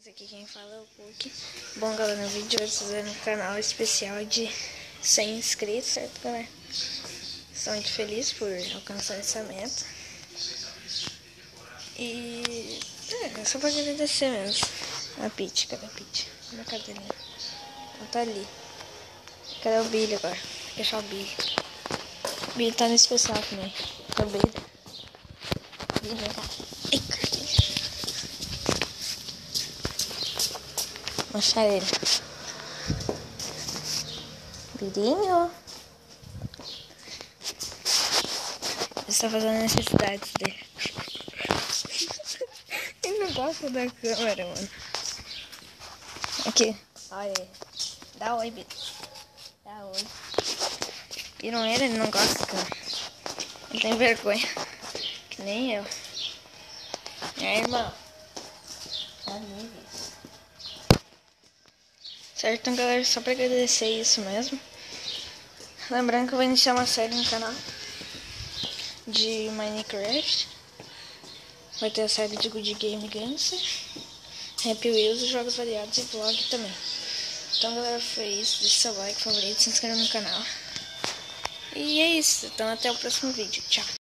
Aqui quem fala é o Cook. Bom, galera, no vídeo de hoje fazendo um canal especial de 100 inscritos, certo, galera? Estou muito feliz por alcançar essa meta. E é só pra agradecer mesmo. A Peach, cadê a Peach? Cadê a cadelinha? Ela tá ali. Cadê o Billy agora? Vou deixar o Billy. O Billy tá no especial também. Cadê o Billy? Billy, vem cá. Ei, cadê? Mostrar ele. Birinho. Ele está fazendo necessidades dele. Ele não gosta da câmera, mano. Aqui. Olha aí. Dá oi, Biro. Dá oi. Viram ele não gosta da câmera. Ele tem vergonha. Que nem eu. E aí, irmão? Certo, então, galera, só pra agradecer isso mesmo. Lembrando que eu vou iniciar uma série no canal de Minecraft. Vai ter a série de Good Game Gangster, Happy Wheels, jogos variados e vlog também. Então, galera, foi isso. Deixe seu like, favorito, se inscreva no canal. E é isso. Então, até o próximo vídeo. Tchau.